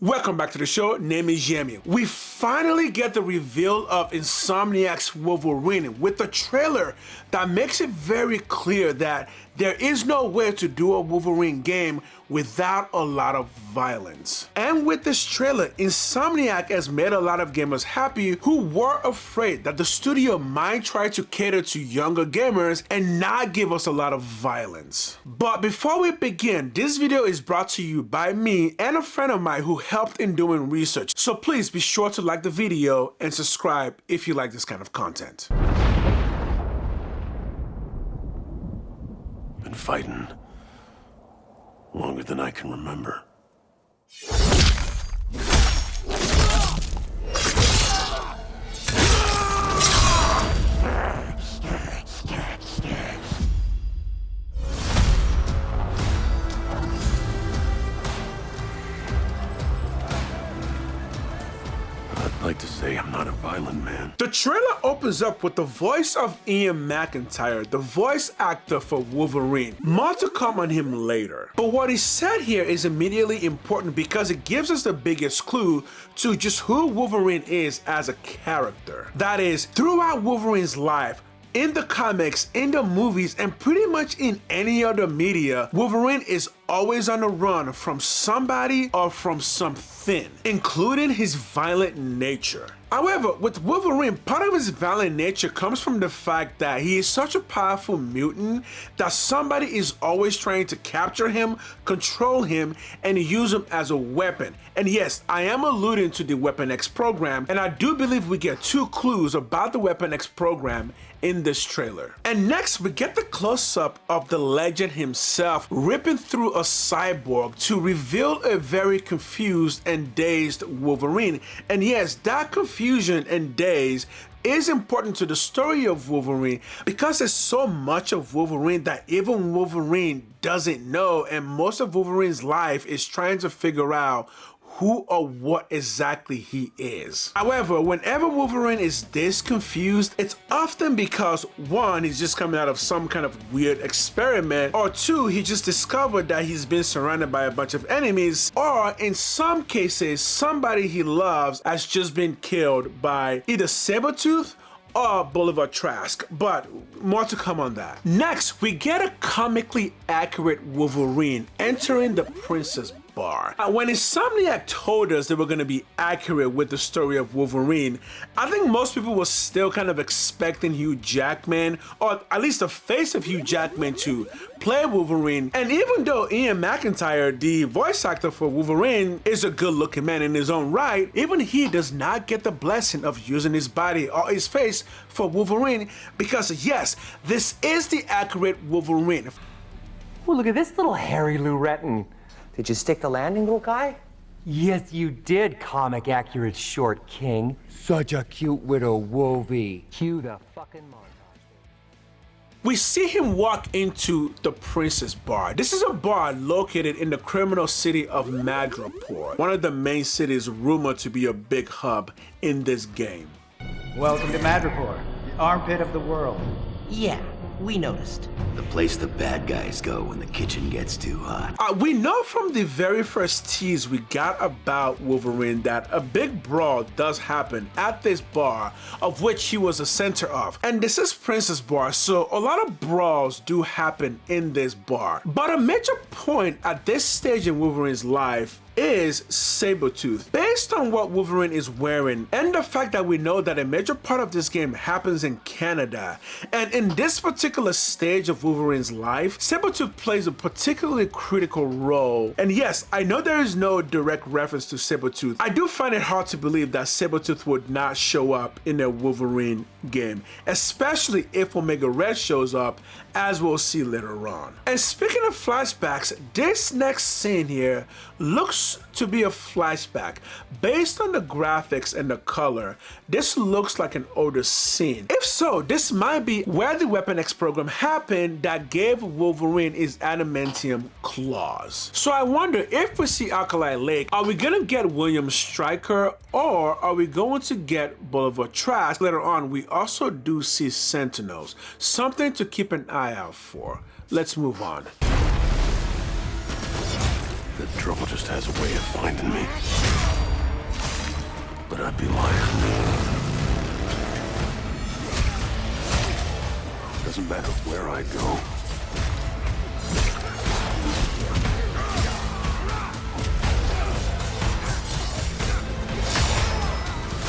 Welcome back to the show. Name is Jamie. We finally get the reveal of Insomniac's Wolverine with the trailer that makes it very clear that there is no way to do a Wolverine game without a lot of violence. And with this trailer, Insomniac has made a lot of gamers happy who were afraid that the studio might try to cater to younger gamers and not give us a lot of violence. But before we begin, this video is brought to you by me and a friend of mine who helped in doing research. So please be sure to like the video and subscribe if you like this kind of content. Been fighting longer than I can remember. I'd like to say I'm not a violent man. The trailer opens up with the voice of Ian McIntyre, the voice actor for Wolverine. More to come on him later. But what he said here is immediately important because it gives us the biggest clue to just who Wolverine is as a character. That is, throughout Wolverine's life, in the comics, in the movies, and pretty much in any other media, Wolverine is always on the run from somebody or from something, including his violent nature. However, with Wolverine, part of his violent nature comes from the fact that he is such a powerful mutant that somebody is always trying to capture him, control him, and use him as a weapon. And yes, I am alluding to the Weapon X program, and I do believe we get 2 clues about the Weapon X program in this trailer. And next, we get the close-up of the legend himself ripping through a cyborg to reveal a very confused and dazed Wolverine. And yes, that confusion and daze is important to the story of Wolverine because there's so much of Wolverine that even Wolverine doesn't know, and most of Wolverine's life is trying to figure out who or what exactly he is. However, whenever Wolverine is this confused, it's often because 1, he's just coming out of some kind of weird experiment, or 2, he just discovered that he's been surrounded by a bunch of enemies, or in some cases, somebody he loves has just been killed by either Sabretooth or Bolivar Trask, but more to come on that. Next, we get a comically accurate Wolverine entering the Princess Bar. When Insomniac told us they were going to be accurate with the story of Wolverine, I think most people were still kind of expecting Hugh Jackman, or at least the face of Hugh Jackman, to play Wolverine. And even though Ian McIntyre, the voice actor for Wolverine, is a good-looking man in his own right, even he does not get the blessing of using his body or his face for Wolverine because, yes, this is the accurate Wolverine. Oh, look at this little Harry Lou Retton. Did you stick the landing, little guy? Yes, you did, comic accurate short king. Such a cute widow Wolvie. Cue the fucking montage. We see him walk into the Princess Bar. This is a bar located in the criminal city of Madripoor, one of the main cities rumored to be a big hub in this game. Welcome to Madripoor, the armpit of the world. Yeah, we noticed. The place the bad guys go when the kitchen gets too hot. We know from the very first tease we got about Wolverine that a big brawl does happen at this bar, of which he was the center of. And this is Princess Bar, so a lot of brawls do happen in this bar. But a major point at this stage in Wolverine's life is Sabretooth. Based on what Wolverine is wearing and the fact that we know that a major part of this game happens in Canada, and in this particular stage of Wolverine's life, Sabretooth plays a particularly critical role. And yes, I know there is no direct reference to Sabretooth. I do find it hard to believe that Sabretooth would not show up in a Wolverine game, especially if Omega Red shows up, as we'll see later on. And speaking of flashbacks, this next scene here looks to be a flashback. Based on the graphics and the color, this looks like an older scene. If so, this might be where the Weapon X program happened that gave Wolverine his adamantium claws. So I wonder, if we see Alkali Lake, are we gonna get William Stryker, or are we going to get Bolivar Trask? Later on, we also do see Sentinels, something to keep an eye out for. Let's move on. The trouble just has a way of finding me. But I'd be lying. Doesn't matter where I go.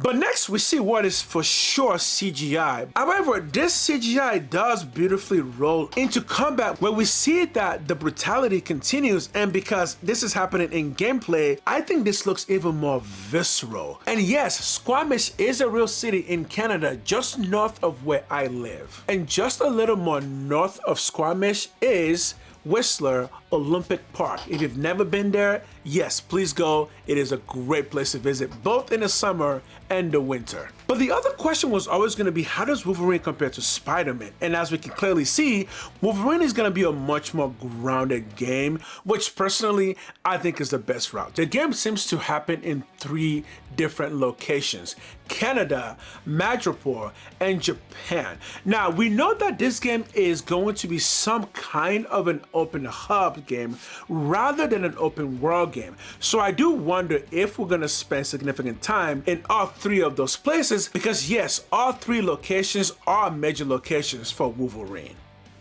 But next we see what is for sure CGI. However, this CGI does beautifully roll into combat where we see that the brutality continues, and because this is happening in gameplay, I think this looks even more visceral. And yes, Squamish is a real city in Canada just north of where I live. And just a little more north of Squamish is Whistler Olympic Park. If you've never been there, yes, please go. It is a great place to visit, both in the summer and the winter. But the other question was always going to be, how does Wolverine compare to Spider-Man? And as we can clearly see, Wolverine is going to be a much more grounded game, which personally I think is the best route. The game seems to happen in 3 different locations: Canada, Madripoor, and Japan. Now, we know that this game is going to be some kind of an open hub game rather than an open world game. So I do wonder if we're going to spend significant time in all 3 of those places, because yes, all 3 locations are major locations for Wolverine.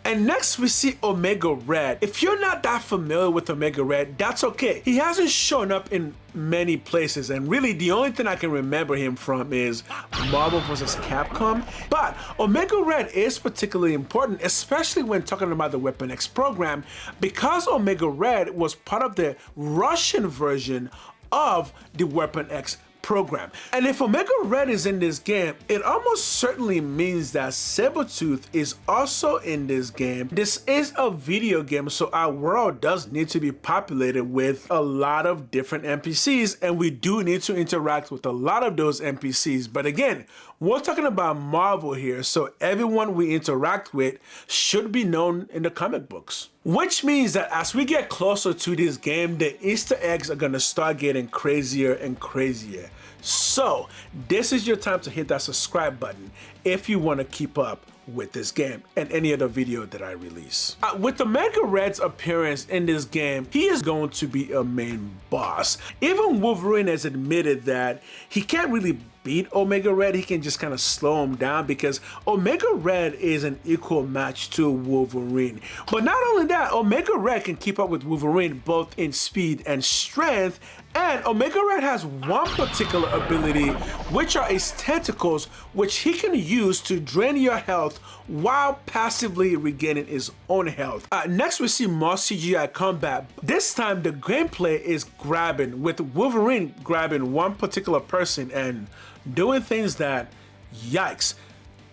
And next we see Omega Red. If you're not that familiar with Omega Red, that's okay. He hasn't shown up in many places, and really the only thing I can remember him from is Marvel vs. Capcom. But Omega Red is particularly important, especially when talking about the Weapon X program, because Omega Red was part of the Russian version of the Weapon X program. And if Omega Red is in this game, it almost certainly means that Sabretooth is also in this game. This is a video game, so our world does need to be populated with a lot of different NPCs, and we do need to interact with a lot of those NPCs. But again, we're talking about Marvel here, so everyone we interact with should be known in the comic books. Which means that as we get closer to this game, the Easter eggs are gonna start getting crazier and crazier. So this is your time to hit that subscribe button if you want to keep up with this game and any other video that I release. With Omega Red's appearance in this game, he is going to be a main boss. Even Wolverine has admitted that he can't really beat Omega Red, he can just kind of slow him down, because Omega Red is an equal match to Wolverine. But not only that, Omega Red can keep up with Wolverine both in speed and strength, and Omega Red has one particular ability, which are his tentacles, which he can use to drain your health while passively regaining his own health. Next we see more CGI combat. This time the gameplay is grabbing, with Wolverine grabbing one particular person and doing things that, yikes,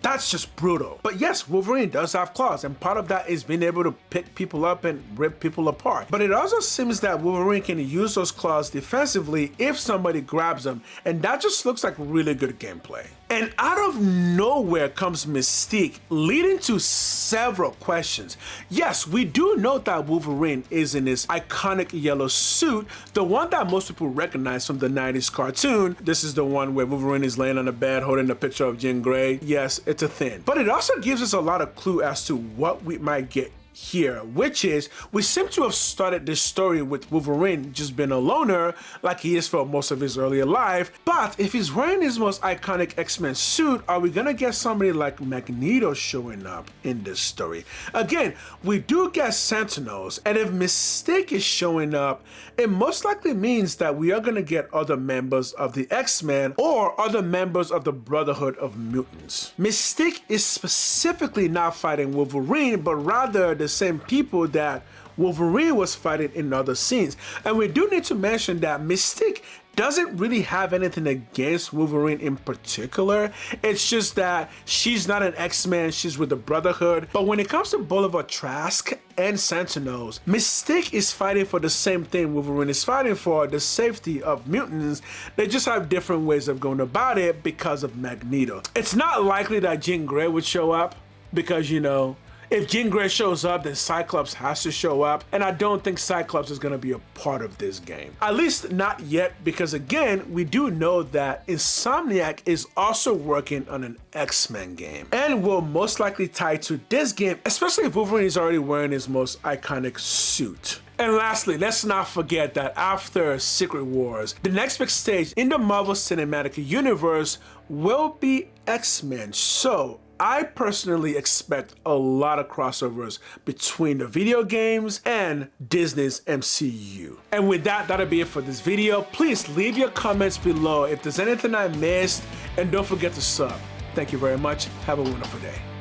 that's just brutal. But yes, Wolverine does have claws, and part of that is being able to pick people up and rip people apart. But it also seems that Wolverine can use those claws defensively if somebody grabs them, and that just looks like really good gameplay. And out of nowhere comes Mystique, leading to several questions. Yes, we do know that Wolverine is in his iconic yellow suit, the one that most people recognize from the 90s cartoon. This is the one where Wolverine is laying on the bed holding a picture of Jean Grey. Yes, it's a thing. But it also gives us a lot of clue as to what we might get here, which is we seem to have started this story with Wolverine just being a loner like he is for most of his earlier life. But if he's wearing his most iconic X-Men suit, are we gonna get somebody like Magneto showing up in this story? Again, we do get Sentinels, and if Mystique is showing up, it most likely means that we are gonna get other members of the X-Men or other members of the Brotherhood of Mutants. Mystique is specifically not fighting Wolverine, but rather the same people that Wolverine was fighting in other scenes. And we do need to mention that Mystique doesn't really have anything against Wolverine in particular. It's just that she's not an X-Men, she's with the Brotherhood. But when it comes to Bolivar Trask and Sentinels, Mystique is fighting for the same thing Wolverine is fighting for, the safety of mutants. They just have different ways of going about it because of Magneto. It's not likely that Jean Grey would show up, because, you know, if Jean Grey shows up, then Cyclops has to show up, and I don't think Cyclops is going to be a part of this game. At least not yet, because again, we do know that Insomniac is also working on an X-Men game, and will most likely tie to this game, especially if Wolverine is already wearing his most iconic suit. And lastly, let's not forget that after Secret Wars, the next big stage in the Marvel Cinematic Universe will be X-Men. So I personally expect a lot of crossovers between the video games and Disney's MCU. And with that, that'll be it for this video. Please leave your comments below if there's anything I missed, and don't forget to sub. Thank you very much. Have a wonderful day.